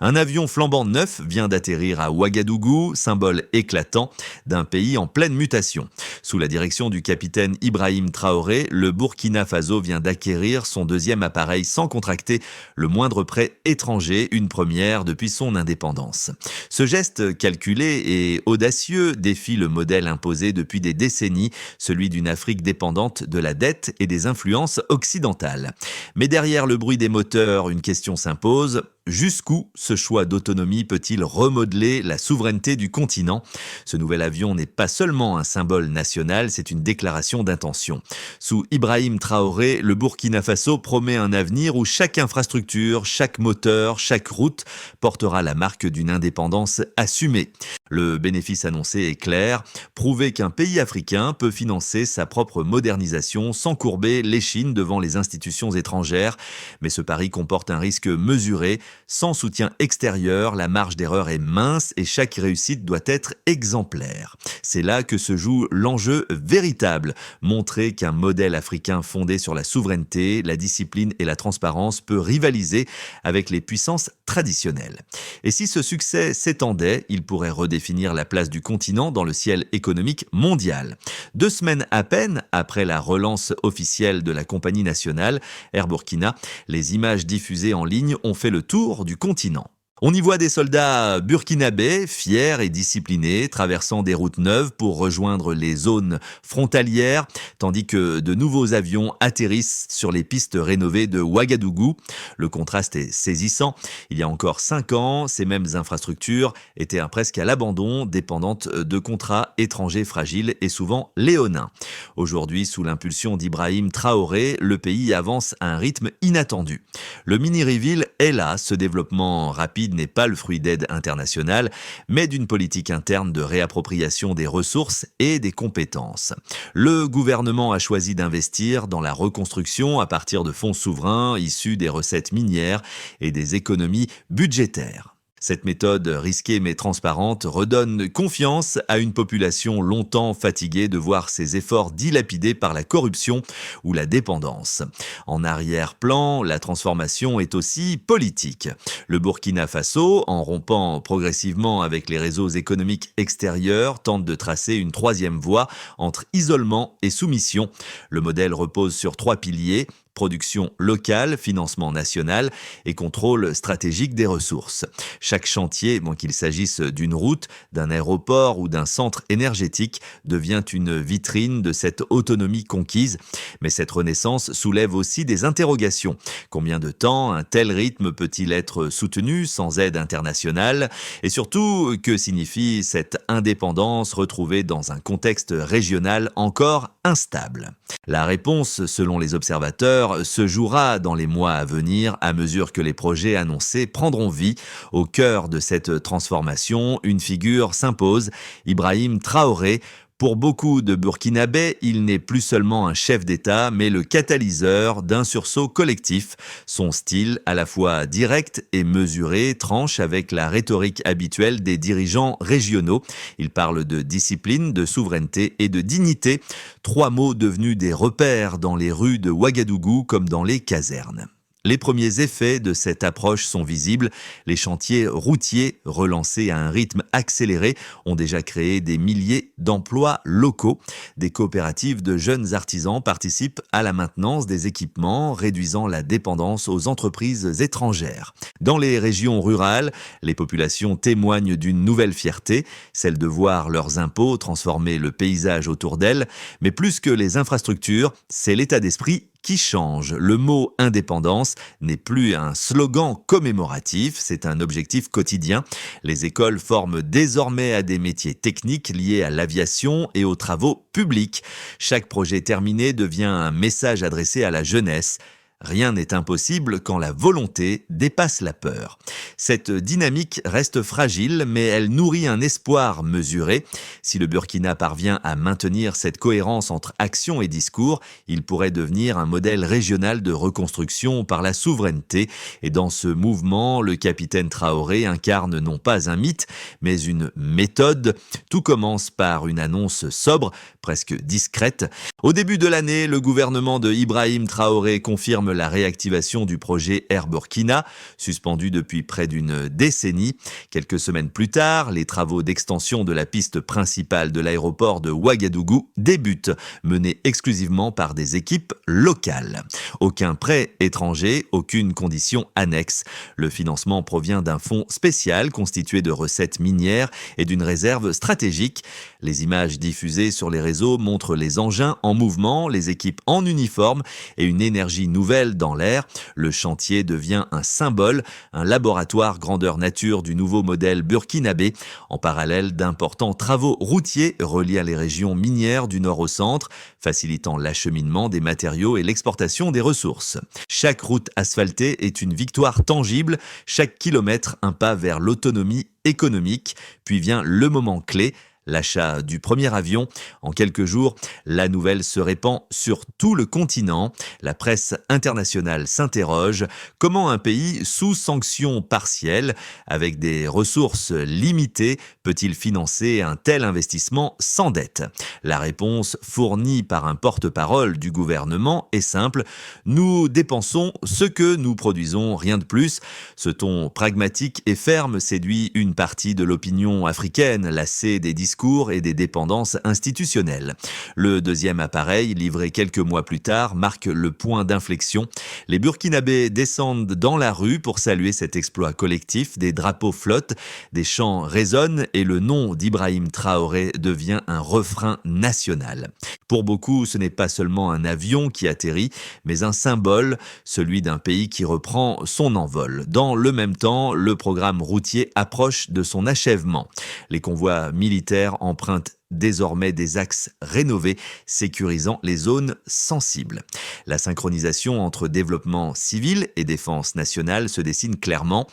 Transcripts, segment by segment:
Un avion flambant neuf vient d'atterrir à Ouagadougou, symbole éclatant d'un pays en pleine mutation. Sous la direction du capitaine Ibrahim Traoré, le Burkina Faso vient d'acquérir son deuxième appareil sans contracter le moindre prêt étranger, une première depuis son indépendance. Ce geste calculé et audacieux défie le modèle imposé depuis des décennies, celui d'une Afrique dépendante de la dette et des influences occidentales. Mais derrière le bruit des moteurs, une question s'impose. Jusqu'où ce choix d'autonomie peut-il remodeler la souveraineté du continent ? Ce nouvel avion n'est pas seulement un symbole national, c'est une déclaration d'intention. Sous Ibrahim Traoré, le Burkina Faso promet un avenir où chaque infrastructure, chaque moteur, chaque route portera la marque d'une indépendance assumée. Le bénéfice annoncé est clair, prouver qu'un pays africain peut financer sa propre modernisation sans courber l'échine devant les institutions étrangères. Mais ce pari comporte un risque mesuré. Sans soutien extérieur, la marge d'erreur est mince et chaque réussite doit être exemplaire. C'est là que se joue l'enjeu véritable. Montrer qu'un modèle africain fondé sur la souveraineté, la discipline et la transparence peut rivaliser avec les puissances traditionnelles. Et si ce succès s'étendait, il pourrait redéfinir la place du continent dans le ciel économique mondial. 2 semaines à peine après la relance officielle de la compagnie nationale, Air Burkina, les images diffusées en ligne ont fait le tour du continent. On y voit des soldats burkinabés, fiers et disciplinés, traversant des routes neuves pour rejoindre les zones frontalières, tandis que de nouveaux avions atterrissent sur les pistes rénovées de Ouagadougou. Le contraste est saisissant. Il y a encore 5 ans, ces mêmes infrastructures étaient presque à l'abandon, dépendantes de contrats étrangers fragiles et souvent léonins. Aujourd'hui, sous l'impulsion d'Ibrahim Traoré, le pays avance à un rythme inattendu. Le mini-reveal est là, ce développement rapide n'est pas le fruit d'aide internationale, mais d'une politique interne de réappropriation des ressources et des compétences. Le gouvernement a choisi d'investir dans la reconstruction à partir de fonds souverains issus des recettes minières et des économies budgétaires. Cette méthode risquée mais transparente redonne confiance à une population longtemps fatiguée de voir ses efforts dilapidés par la corruption ou la dépendance. En arrière-plan, la transformation est aussi politique. Le Burkina Faso, en rompant progressivement avec les réseaux économiques extérieurs, tente de tracer une troisième voie entre isolement et soumission. Le modèle repose sur 3 piliers: production locale, financement national et contrôle stratégique des ressources. Chaque chantier, qu'il s'agisse d'une route, d'un aéroport ou d'un centre énergétique, devient une vitrine de cette autonomie conquise. Mais cette renaissance soulève aussi des interrogations. Combien de temps un tel rythme peut-il être soutenu sans aide internationale ? Et surtout, que signifie cette indépendance retrouvée dans un contexte régional encore instable ? La réponse, selon les observateurs, se jouera dans les mois à venir à mesure que les projets annoncés prendront vie. Au cœur de cette transformation, une figure s'impose, Ibrahim Traoré. Pour beaucoup de Burkinabés, il n'est plus seulement un chef d'État, mais le catalyseur d'un sursaut collectif. Son style, à la fois direct et mesuré, tranche avec la rhétorique habituelle des dirigeants régionaux. Il parle de discipline, de souveraineté et de dignité, 3 mots devenus des repères dans les rues de Ouagadougou comme dans les casernes. Les premiers effets de cette approche sont visibles. Les chantiers routiers, relancés à un rythme accéléré, ont déjà créé des milliers d'emplois locaux. Des coopératives de jeunes artisans participent à la maintenance des équipements, réduisant la dépendance aux entreprises étrangères. Dans les régions rurales, les populations témoignent d'une nouvelle fierté, celle de voir leurs impôts transformer le paysage autour d'elles. Mais plus que les infrastructures, c'est l'état d'esprit qui change. Le mot indépendance n'est plus un slogan commémoratif, c'est un objectif quotidien. Les écoles forment désormais à des métiers techniques liés à l'aviation et aux travaux publics. Chaque projet terminé devient un message adressé à la jeunesse. Rien n'est impossible quand la volonté dépasse la peur. Cette dynamique reste fragile, mais elle nourrit un espoir mesuré. Si le Burkina parvient à maintenir cette cohérence entre action et discours, il pourrait devenir un modèle régional de reconstruction par la souveraineté. Et dans ce mouvement, le capitaine Traoré incarne non pas un mythe, mais une méthode. Tout commence par une annonce sobre, presque discrète. Au début de l'année, le gouvernement de Ibrahim Traoré confirme confirme la réactivation du projet Air Burkina, suspendu depuis près d'une décennie. Quelques semaines plus tard, les travaux d'extension de la piste principale de l'aéroport de Ouagadougou débutent, menés exclusivement par des équipes locales. Aucun prêt étranger, aucune condition annexe. Le financement provient d'un fonds spécial constitué de recettes minières et d'une réserve stratégique. Les images diffusées sur les réseaux montrent les engins en mouvement, les équipes en uniforme et une énergie nouvelle dans l'air. Le chantier devient un symbole, un laboratoire grandeur nature du nouveau modèle burkinabé, en parallèle d'importants travaux routiers reliant les régions minières du nord au centre, facilitant l'acheminement des matériaux et l'exportation des ressources. Chaque route asphaltée est une victoire tangible, chaque kilomètre un pas vers l'autonomie économique, puis vient le moment clé, l'achat du premier avion. En quelques jours, la nouvelle se répand sur tout le continent. La presse internationale s'interroge. Comment un pays sous sanctions partielles, avec des ressources limitées, peut-il financer un tel investissement sans dette ? La réponse fournie par un porte-parole du gouvernement est simple. Nous dépensons ce que nous produisons, rien de plus. Ce ton pragmatique et ferme séduit une partie de l'opinion africaine, lassée des discours et des dépendances institutionnelles. Le deuxième appareil, livré quelques mois plus tard, marque le point d'inflexion. Les Burkinabés descendent dans la rue pour saluer cet exploit collectif. Des drapeaux flottent, des chants résonnent et le nom d'Ibrahim Traoré devient un refrain national. Pour beaucoup, ce n'est pas seulement un avion qui atterrit, mais un symbole, celui d'un pays qui reprend son envol. Dans le même temps, le programme routier approche de son achèvement. Les convois militaires empruntent désormais des axes rénovés, sécurisant les zones sensibles. La synchronisation entre développement civil et défense nationale se dessine clairement.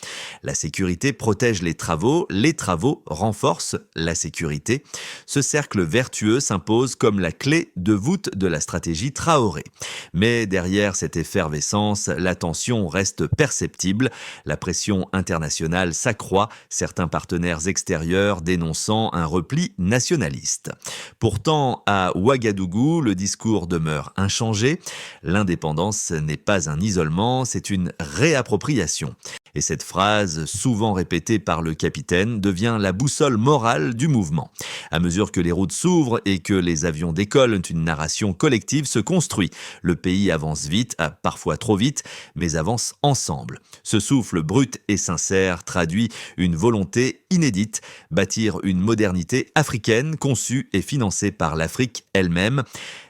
La sécurité protège les travaux renforcent la sécurité. Ce cercle vertueux s'impose comme la clé de voûte de la stratégie Traoré. Mais derrière cette effervescence, la tension reste perceptible. La pression internationale s'accroît, certains partenaires extérieurs dénonçant un repli nationaliste. Pourtant, à Ouagadougou, le discours demeure inchangé. L'indépendance n'est pas un isolement, c'est une réappropriation. Et cette phrase, souvent répétée par le capitaine, devient la boussole morale du mouvement. À mesure que les routes s'ouvrent et que les avions décollent, une narration collective se construit. Le pays avance vite, parfois trop vite, mais avance ensemble. Ce souffle brut et sincère traduit une volonté inédite, bâtir une modernité africaine conçue et financée par l'Afrique elle-même.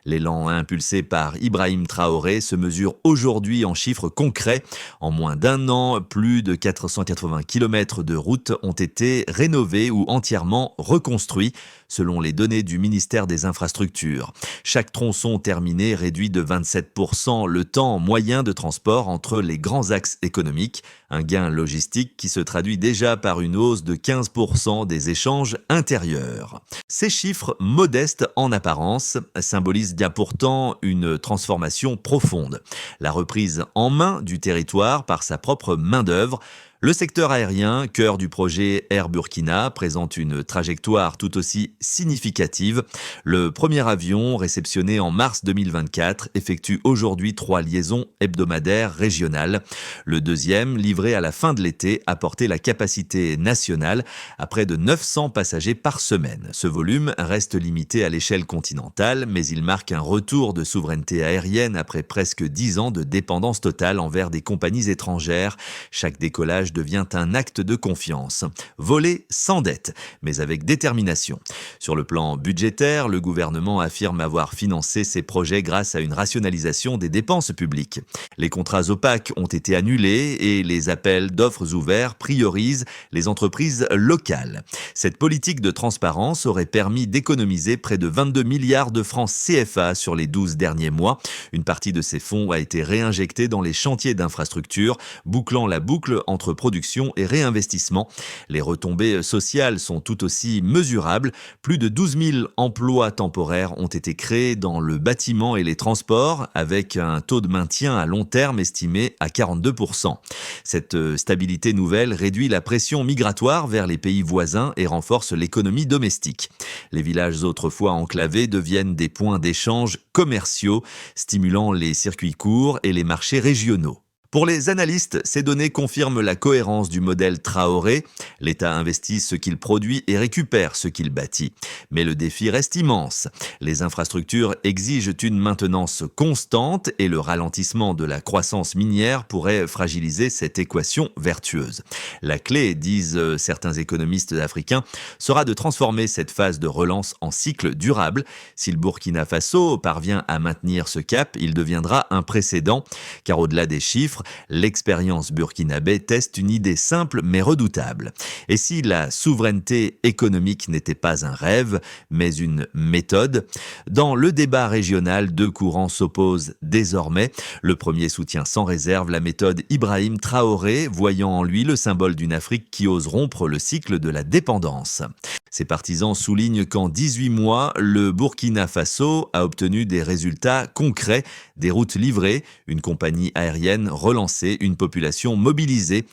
L'élan impulsé par Ibrahim Traoré se mesure aujourd'hui en chiffres concrets. En moins d'un an, plus de 480 km de routes ont été rénovés ou entièrement reconstruits, selon les données du ministère des Infrastructures. Chaque tronçon terminé réduit de 27% le temps moyen de transport entre les grands axes économiques, un gain logistique qui se traduit déjà par une hausse de 15% des échanges intérieurs. Ces chiffres, modestes en apparence, symbolisent bien pourtant une transformation profonde. La reprise en main du territoire par sa propre main-d'œuvre. Le secteur aérien, cœur du projet Air Burkina, présente une trajectoire tout aussi significative. Le premier avion, réceptionné en mars 2024, effectue aujourd'hui 3 liaisons hebdomadaires régionales. Le deuxième, livré à la fin de l'été, a porté la capacité nationale à près de 900 passagers par semaine. Ce volume reste limité à l'échelle continentale, mais il marque un retour de souveraineté aérienne après presque 10 ans de dépendance totale envers des compagnies étrangères. Chaque décollage devient un acte de confiance. Voler sans dette, mais avec détermination. Sur le plan budgétaire, le gouvernement affirme avoir financé ses projets grâce à une rationalisation des dépenses publiques. Les contrats opaques ont été annulés et les appels d'offres ouverts priorisent les entreprises locales. Cette politique de transparence aurait permis d'économiser près de 22 milliards de francs CFA sur les 12 derniers mois. Une partie de ces fonds a été réinjectée dans les chantiers d'infrastructures, bouclant la boucle entre production et réinvestissement. Les retombées sociales sont tout aussi mesurables. Plus de 12 000 emplois temporaires ont été créés dans le bâtiment et les transports, avec un taux de maintien à long terme estimé à 42%. Cette stabilité nouvelle réduit la pression migratoire vers les pays voisins et renforce l'économie domestique. Les villages autrefois enclavés deviennent des points d'échange commerciaux, stimulant les circuits courts et les marchés régionaux. Pour les analystes, ces données confirment la cohérence du modèle Traoré. L'État investit ce qu'il produit et récupère ce qu'il bâtit. Mais le défi reste immense. Les infrastructures exigent une maintenance constante et le ralentissement de la croissance minière pourrait fragiliser cette équation vertueuse. La clé, disent certains économistes africains, sera de transformer cette phase de relance en cycle durable. Si le Burkina Faso parvient à maintenir ce cap, il deviendra un précédent, car au-delà des chiffres, l'expérience burkinabé teste une idée simple mais redoutable. Et si la souveraineté économique n'était pas un rêve, mais une méthode? Dans le débat régional, deux courants s'opposent désormais. Le premier soutient sans réserve la méthode Ibrahim Traoré, voyant en lui le symbole d'une Afrique qui ose rompre le cycle de la dépendance. Ses partisans soulignent qu'en 18 mois, le Burkina Faso a obtenu des résultats concrets, des routes livrées, une compagnie aérienne relancée, une population mobilisée.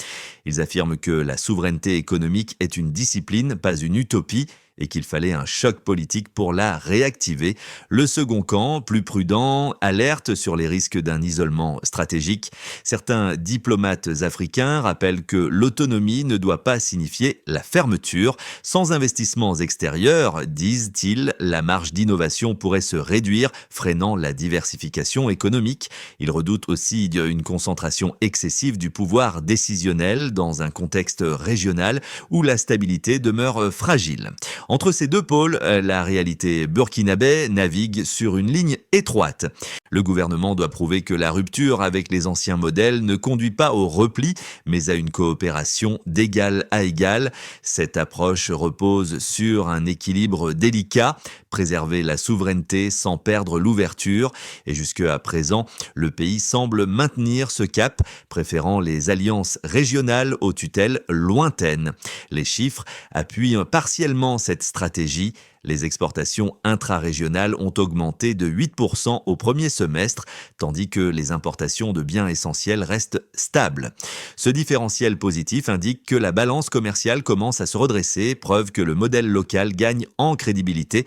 Ils affirment que la souveraineté économique est une discipline, pas une utopie, et qu'il fallait un choc politique pour la réactiver. Le second camp, plus prudent, alerte sur les risques d'un isolement stratégique. Certains diplomates africains rappellent que l'autonomie ne doit pas signifier la fermeture. Sans investissements extérieurs, disent-ils, la marge d'innovation pourrait se réduire, freinant la diversification économique. Ils redoutent aussi une concentration excessive du pouvoir décisionnel dans un contexte régional où la stabilité demeure fragile. Entre ces deux pôles, la réalité burkinabé navigue sur une ligne étroite. Le gouvernement doit prouver que la rupture avec les anciens modèles ne conduit pas au repli, mais à une coopération d'égal à égal. Cette approche repose sur un équilibre délicat, préserver la souveraineté sans perdre l'ouverture. Et jusqu'à présent, le pays semble maintenir ce cap, préférant les alliances régionales aux tutelles lointaines. Les chiffres appuient partiellement cette stratégie. Les exportations intra-régionales ont augmenté de 8% au premier semestre, tandis que les importations de biens essentiels restent stables. Ce différentiel positif indique que la balance commerciale commence à se redresser, preuve que le modèle local gagne en crédibilité.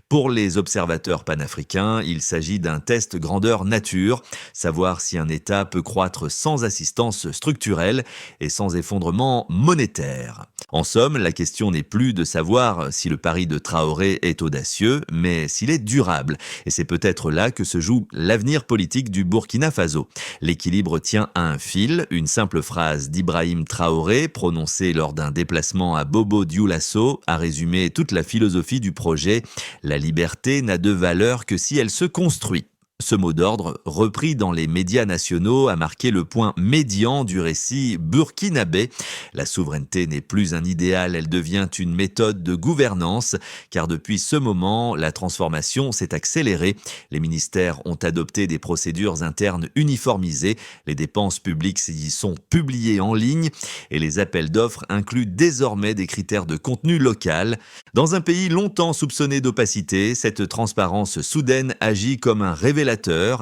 Pour les observateurs panafricains, il s'agit d'un test grandeur nature, savoir si un État peut croître sans assistance structurelle et sans effondrement monétaire. En somme, la question n'est plus de savoir si le pari de Traoré est audacieux, mais s'il est durable. Et c'est peut-être là que se joue l'avenir politique du Burkina Faso. L'équilibre tient à un fil. Une simple phrase d'Ibrahim Traoré, prononcée lors d'un déplacement à Bobo Dioulasso, a résumé toute la philosophie du projet. La liberté n'a de valeur que si elle se construit. Ce mot d'ordre, repris dans les médias nationaux, a marqué le point médian du récit burkinabé. La souveraineté n'est plus un idéal, elle devient une méthode de gouvernance, car depuis ce moment, la transformation s'est accélérée. Les ministères ont adopté des procédures internes uniformisées, les dépenses publiques y sont publiées en ligne, et les appels d'offres incluent désormais des critères de contenu local. Dans un pays longtemps soupçonné d'opacité, cette transparence soudaine agit comme un révélateur.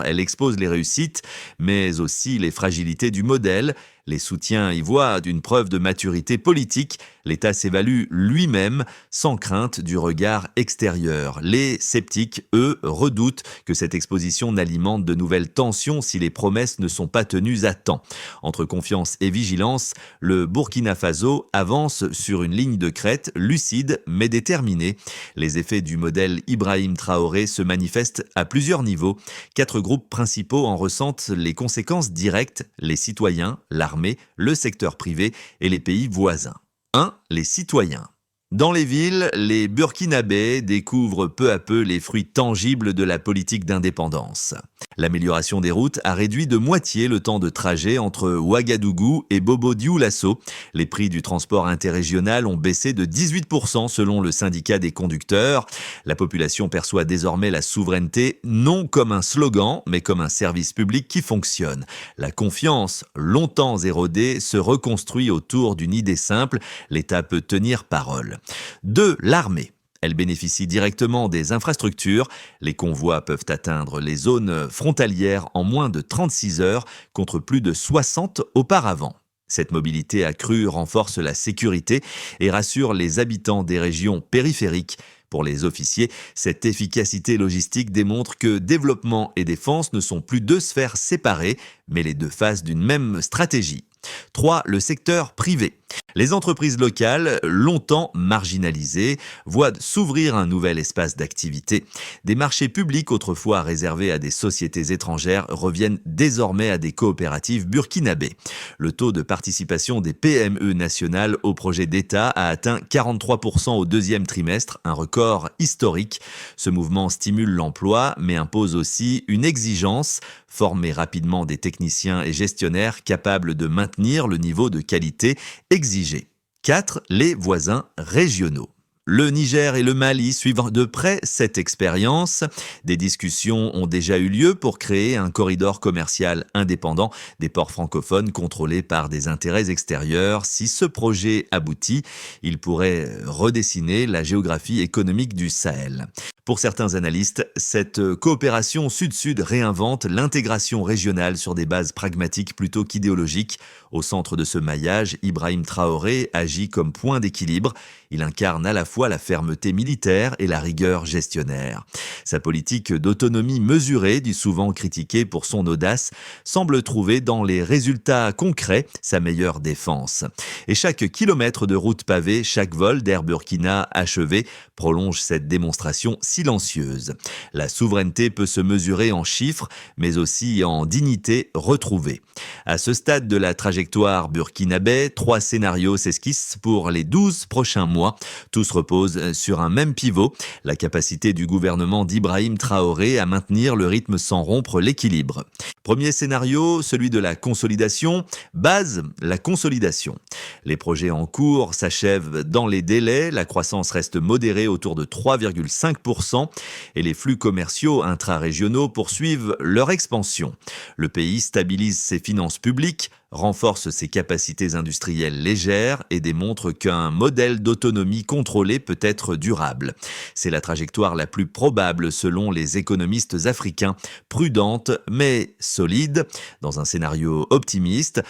Elle expose les réussites, mais aussi les fragilités du modèle. Les soutiens y voient d'une preuve de maturité politique. L'État s'évalue lui-même sans crainte du regard extérieur. Les sceptiques, eux, redoutent que cette exposition n'alimente de nouvelles tensions si les promesses ne sont pas tenues à temps. Entre confiance et vigilance, le Burkina Faso avance sur une ligne de crête lucide mais déterminée. Les effets du modèle Ibrahim Traoré se manifestent à plusieurs niveaux. 4 groupes principaux en ressentent les conséquences directes: les citoyens, l'armée, le secteur privé et les pays voisins. 1. Les citoyens. Dans les villes, les Burkinabés découvrent peu à peu les fruits tangibles de la politique d'indépendance. L'amélioration des routes a réduit de moitié le temps de trajet entre Ouagadougou et Bobo-Dioulasso. Les prix du transport interrégional ont baissé de 18% selon le syndicat des conducteurs. La population perçoit désormais la souveraineté non comme un slogan, mais comme un service public qui fonctionne. La confiance, longtemps érodée, se reconstruit autour d'une idée simple: l'État peut tenir parole. 2. L'armée. Elle bénéficie directement des infrastructures. Les convois peuvent atteindre les zones frontalières en moins de 36 heures contre plus de 60 auparavant. Cette mobilité accrue renforce la sécurité et rassure les habitants des régions périphériques. Pour les officiers, cette efficacité logistique démontre que développement et défense ne sont plus deux sphères séparées, mais les deux faces d'une même stratégie. 3. Le secteur privé. Les entreprises locales, longtemps marginalisées, voient s'ouvrir un nouvel espace d'activité. Des marchés publics autrefois réservés à des sociétés étrangères reviennent désormais à des coopératives burkinabées. Le taux de participation des PME nationales au projet d'État a atteint 43% au deuxième trimestre, un record historique. Ce mouvement stimule l'emploi, mais impose aussi une exigence: former rapidement des techniciens et gestionnaires capables de maintenir le niveau de qualité exigé. 4. Les voisins régionaux. Le Niger et le Mali suivent de près cette expérience. Des discussions ont déjà eu lieu pour créer un corridor commercial indépendant des ports francophones contrôlés par des intérêts extérieurs. Si ce projet aboutit, il pourrait redessiner la géographie économique du Sahel. Pour certains analystes, cette coopération sud-sud réinvente l'intégration régionale sur des bases pragmatiques plutôt qu'idéologiques. Au centre de ce maillage, Ibrahim Traoré agit comme point d'équilibre. Il incarne à la fois la fermeté militaire et la rigueur gestionnaire. Sa politique d'autonomie mesurée, dit souvent critiquée pour son audace, semble trouver dans les résultats concrets sa meilleure défense. Et chaque kilomètre de route pavée, chaque vol d'Air Burkina achevé prolonge cette démonstration silencieuse. La souveraineté peut se mesurer en chiffres, mais aussi en dignité retrouvée. À ce stade de la trajectoire burkinabé, 3 scénarios s'esquissent pour les 12 prochains mois. Tous reposent sur un même pivot: la capacité du gouvernement d'Ibrahim Traoré à maintenir le rythme sans rompre l'équilibre. Premier scénario, celui de la consolidation. Base, la consolidation. Les projets en cours s'achèvent dans les délais, la croissance reste modérée autour de 3,5% et les flux commerciaux intra-régionaux poursuivent leur expansion. Le pays stabilise ses finances publiques, renforce ses capacités industrielles légères et démontre qu'un modèle d'autonomie contrôlée peut être durable. C'est la trajectoire la plus probable selon les économistes africains, prudente mais solide. Dans un scénario optimiste,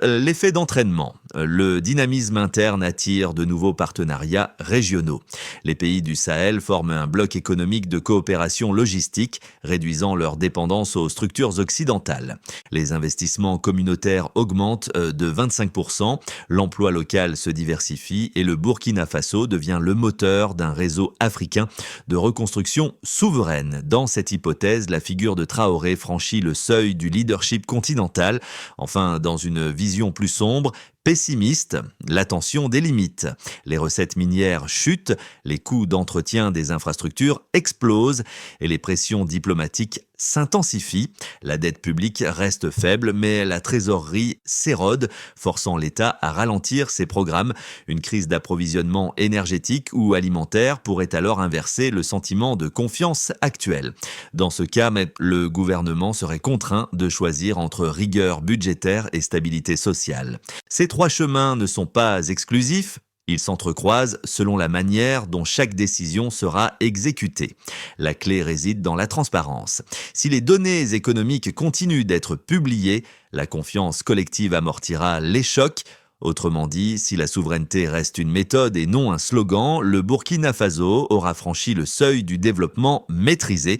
l'effet d'entraînement. Le dynamisme interne attire de nouveaux partenariats régionaux. Les pays du Sahel forment un bloc économique de coopération logistique, réduisant leur dépendance aux structures occidentales. Les investissements communautaires augmente de 25%, l'emploi local se diversifie et le Burkina Faso devient le moteur d'un réseau africain de reconstruction souveraine. Dans cette hypothèse, la figure de Traoré franchit le seuil du leadership continental. Enfin, dans une vision plus sombre, pessimiste, l'attention des limites. Les recettes minières chutent, les coûts d'entretien des infrastructures explosent et les pressions diplomatiques s'intensifient. La dette publique reste faible, mais la trésorerie s'érode, forçant l'État à ralentir ses programmes. Une crise d'approvisionnement énergétique ou alimentaire pourrait alors inverser le sentiment de confiance actuel. Dans ce cas, le gouvernement serait contraint de choisir entre rigueur budgétaire et stabilité sociale. Ces 3 chemins ne sont pas exclusifs. Ils s'entrecroisent selon la manière dont chaque décision sera exécutée. La clé réside dans la transparence. Si les données économiques continuent d'être publiées, la confiance collective amortira les chocs. Autrement dit, si la souveraineté reste une méthode et non un slogan, le Burkina Faso aura franchi le seuil du développement maîtrisé.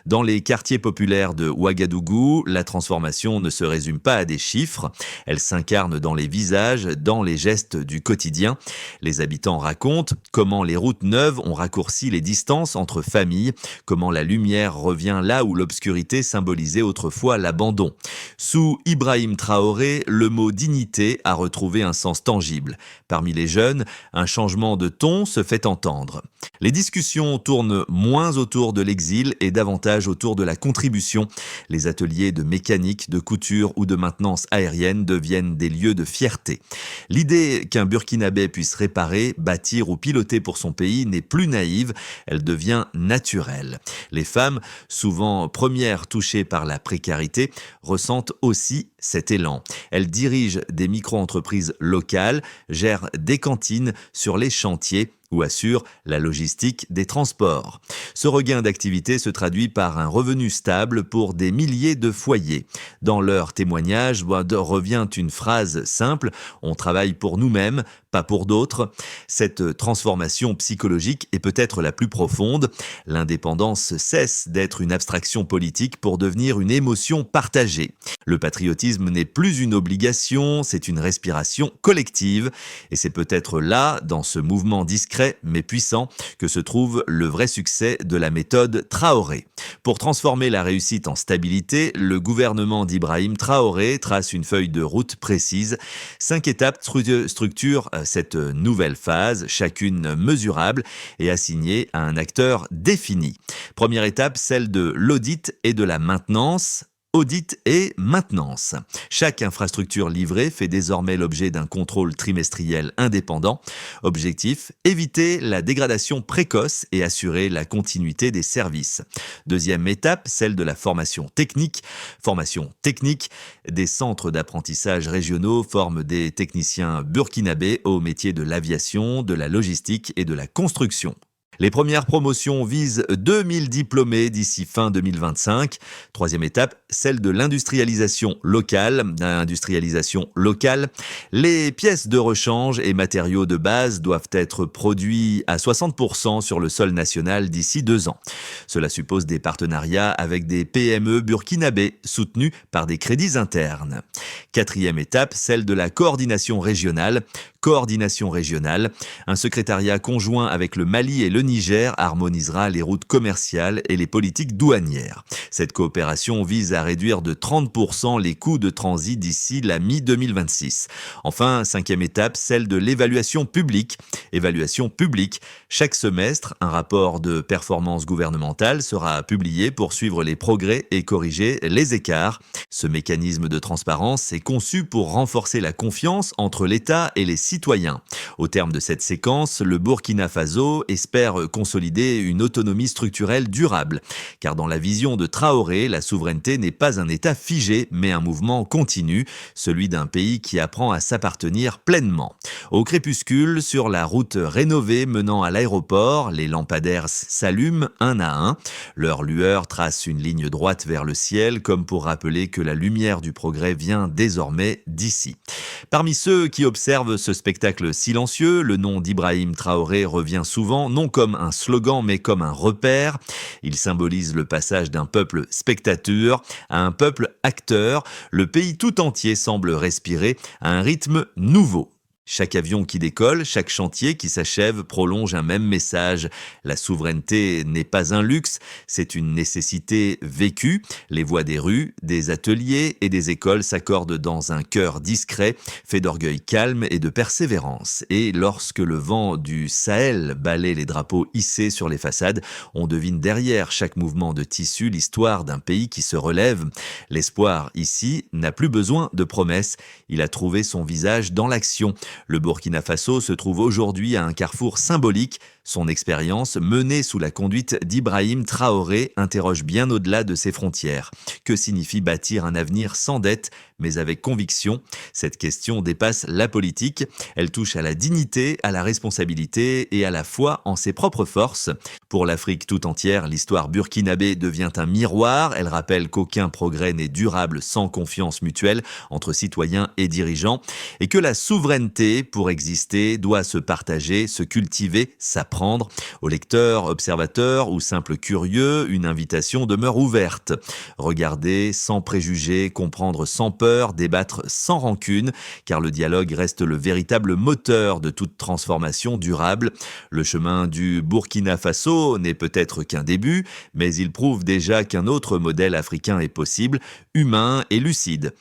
Dans les quartiers populaires de Ouagadougou, la transformation ne se résume pas à des chiffres. Elle s'incarne dans les visages, dans les gestes du quotidien. Les habitants racontent comment les routes neuves ont raccourci les distances entre familles, comment la lumière revient là où l'obscurité symbolisait autrefois l'abandon. Sous Ibrahim Traoré, le mot dignité a retrouvé un un sens tangible. Parmi les jeunes, un changement de ton se fait entendre. Les discussions tournent moins autour de l'exil et davantage autour de la contribution. Les ateliers de mécanique, de couture ou de maintenance aérienne deviennent des lieux de fierté. L'idée qu'un Burkinabé puisse réparer, bâtir ou piloter pour son pays n'est plus naïve, elle devient naturelle. Les femmes, souvent premières touchées par la précarité, ressentent aussi cet élan. Elles dirigent des micro-entreprises locales, gèrent des cantines sur les chantiers ou assurent la logistique des transports. Ce regain d'activité se traduit par un revenu stable pour des milliers de foyers. Dans leur témoignage revient une phrase simple: « On travaille pour nous-mêmes, pas pour d'autres ». Cette transformation psychologique est peut-être la plus profonde. L'indépendance cesse d'être une abstraction politique pour devenir une émotion partagée. Le patriotisme n'est plus une obligation, c'est une respiration collective. Et c'est peut-être là, dans ce mouvement discret mais puissant, que se trouve le vrai succès de la méthode Traoré. Pour transformer la réussite en stabilité, le gouvernement d'Ibrahim Traoré trace une feuille de route précise. 5 étapes structurent cette nouvelle phase, chacune mesurable et assignée à un acteur défini. Première étape, celle de l'audit et de la maintenance. Audit et maintenance. Chaque infrastructure livrée fait désormais l'objet d'un contrôle trimestriel indépendant. Objectif: éviter la dégradation précoce et assurer la continuité des services. Deuxième étape, celle de la formation technique. Formation technique, des centres d'apprentissage régionaux forment des techniciens burkinabés aux métiers de l'aviation, de la logistique et de la construction. Les premières promotions visent 2000 diplômés d'ici fin 2025. Troisième étape, celle de l'industrialisation locale. Les pièces de rechange et matériaux de base doivent être produits à 60% sur le sol national d'ici 2 ans. Cela suppose des partenariats avec des PME burkinabés soutenus par des crédits internes. Quatrième étape, celle de la coordination régionale. Un secrétariat conjoint avec le Mali et le Niger harmonisera les routes commerciales et les politiques douanières. Cette coopération vise à réduire de 30% les coûts de transit d'ici la mi-2026. Enfin, cinquième étape, celle de l'évaluation publique. Chaque semestre, un rapport de performance gouvernementale sera publié pour suivre les progrès et corriger les écarts. Ce mécanisme de transparence est conçu pour renforcer la confiance entre l'État et les citoyens. Au terme de cette séquence, le Burkina Faso espère consolider une autonomie structurelle durable. Car dans la vision de Traoré, la souveraineté n'est pas un État figé, mais un mouvement continu, celui d'un pays qui apprend à s'appartenir pleinement. Au crépuscule, sur la route rénovée menant à l'aéroport, les lampadaires s'allument un à un. Leur lueur trace une ligne droite vers le ciel, comme pour rappeler que la lumière du progrès vient désormais d'ici. Parmi ceux qui observent ce spectacle silencieux, le nom d'Ibrahim Traoré revient souvent, non comme un slogan, mais comme un repère. Il symbolise le passage d'un peuple spectateur à un peuple acteur. Le pays tout entier semble respirer à un rythme nouveau. Chaque avion qui décolle, chaque chantier qui s'achève prolonge un même message. La souveraineté n'est pas un luxe, c'est une nécessité vécue. Les voix des rues, des ateliers et des écoles s'accordent dans un cœur discret, fait d'orgueil calme et de persévérance. Et lorsque le vent du Sahel balaie les drapeaux hissés sur les façades, on devine derrière chaque mouvement de tissu l'histoire d'un pays qui se relève. L'espoir, ici, n'a plus besoin de promesses. Il a trouvé son visage dans l'action. Le Burkina Faso se trouve aujourd'hui à un carrefour symbolique. Son expérience, menée sous la conduite d'Ibrahim Traoré, interroge bien au-delà de ses frontières. Que signifie bâtir un avenir sans dette, mais avec conviction? Cette question dépasse la politique. Elle touche à la dignité, à la responsabilité et à la foi en ses propres forces. Pour l'Afrique tout entière, l'histoire burkinabé devient un miroir. Elle rappelle qu'aucun progrès n'est durable sans confiance mutuelle entre citoyens et dirigeants, et que la souveraineté, pour exister, doit se partager, se cultiver, s'apprendre. Aux lecteurs, observateurs ou simples curieux, une invitation demeure ouverte. Regarder sans préjugés, comprendre sans peur, débattre sans rancune, car le dialogue reste le véritable moteur de toute transformation durable. Le chemin du Burkina Faso n'est peut-être qu'un début, mais il prouve déjà qu'un autre modèle africain est possible, humain et lucide.